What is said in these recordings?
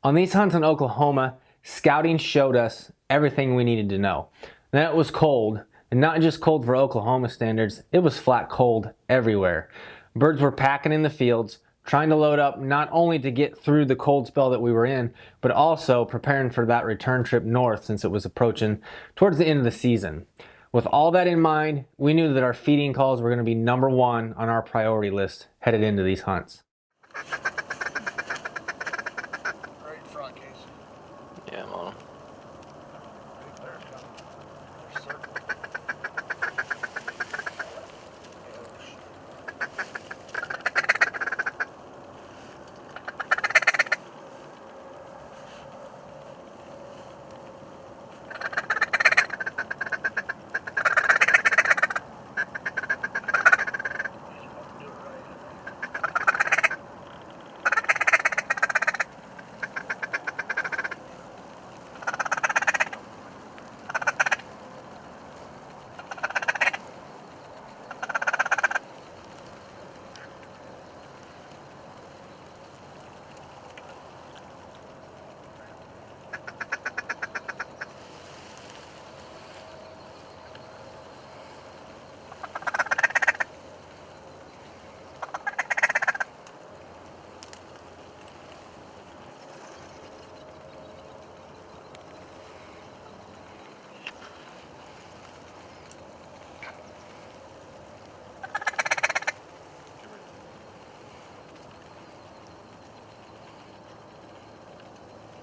On these hunts in Oklahoma, scouting showed us everything we needed to know. That it was cold, and not just cold for Oklahoma standards, it was flat cold everywhere. Birds were packing in the fields, trying to load up not only to get through the cold spell that we were in, but also preparing for that return trip north since it was approaching towards the end of the season. With all that in mind, we knew that our feeding calls were going to be number one on our priority list headed into these hunts. Yeah, I'm on them.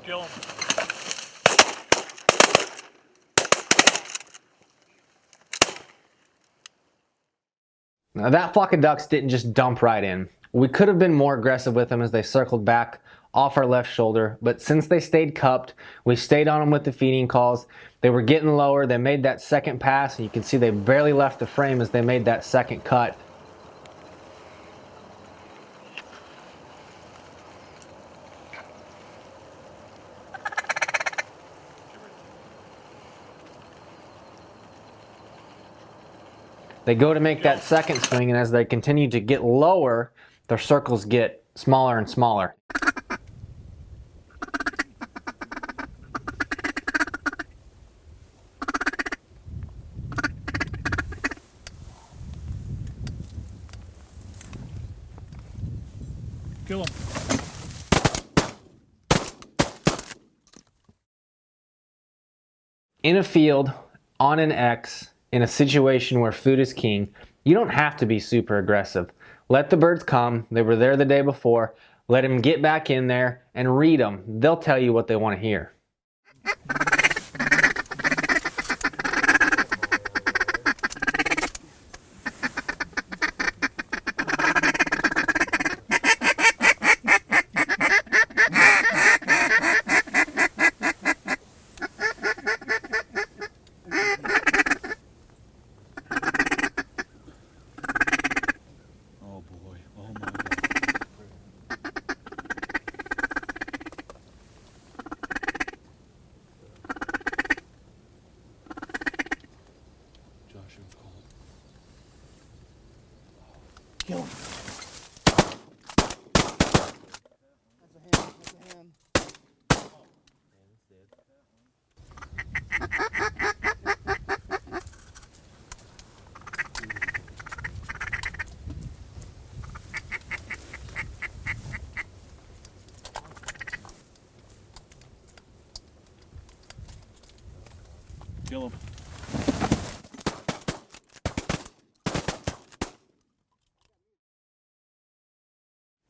Kill him. Now that flock of ducks didn't just dump right in. We could have been more aggressive with them as they circled back off our left shoulder, but since they stayed cupped, we stayed on them with the feeding calls. They were getting lower, they made that second pass, and you can see they barely left the frame as they made that second cut. They go to make that second swing, and as they continue to get lower, their circles get smaller and smaller. Kill him. In a field, on an X, in a situation where food is king, you don't have to be super aggressive. Let the birds come. They were there the day before. Let them get back in there and read them. They'll tell you what they want to hear. Kill him. That's a ham. That's a ham. Kill him.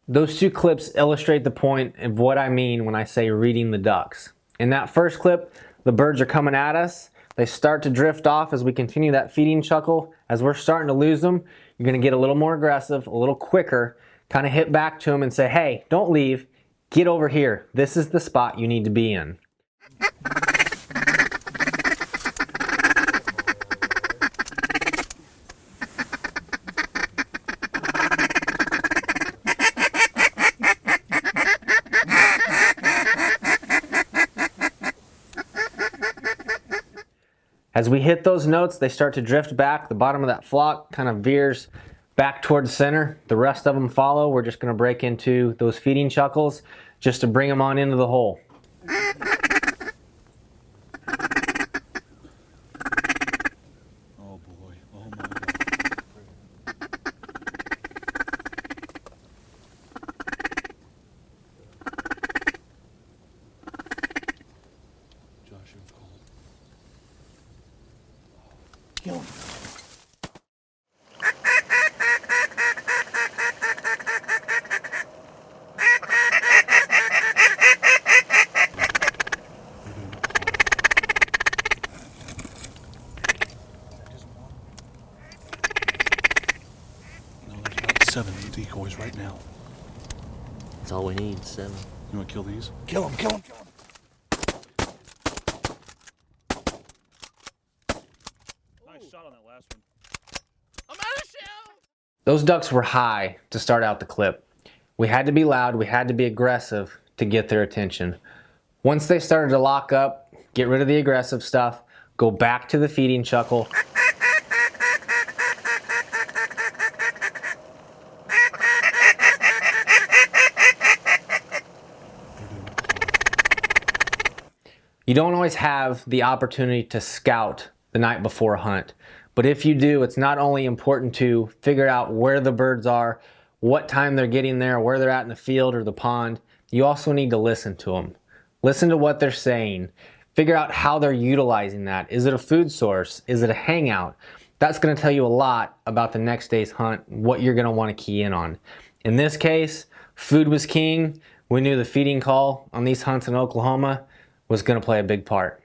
Those two clips illustrate the point of what I mean when I say reading the ducks. In that first clip, the birds are coming at us. They start to drift off as we continue that feeding chuckle. As we're starting to lose them, you're going to get a little more aggressive, a little quicker, kind of hit back to them and say, hey, don't leave, get over here. This is the spot you need to be in. As we hit those notes, they start to drift back. The bottom of that flock kind of veers back towards center. The rest of them follow. We're just going to break into those feeding chuckles. just to bring them on into the hole. Oh boy. Oh my God. Josh, you're cold. Kill him. No, there's about 7 decoys right now. That's all we need, 7. You want to kill these? Kill him. Kill him. Kill him. Nice shot on that last one. Those ducks were high to start out the clip. We had to be loud, we had to be aggressive to get their attention. Once they started to lock up, get rid of the aggressive stuff, go back to the feeding chuckle. You don't always have the opportunity to scout the night before a hunt. But if you do, it's not only important to figure out where the birds are, what time they're getting there, where they're at in the field or the pond, you also need to listen to them. Listen to what they're saying. Figure out how they're utilizing that. Is it a food source? Is it a hangout? That's going to tell you a lot about the next day's hunt, what you're going to want to key in on. In this case, food was king. We knew the feeding call on these hunts in Oklahoma was going to play a big part.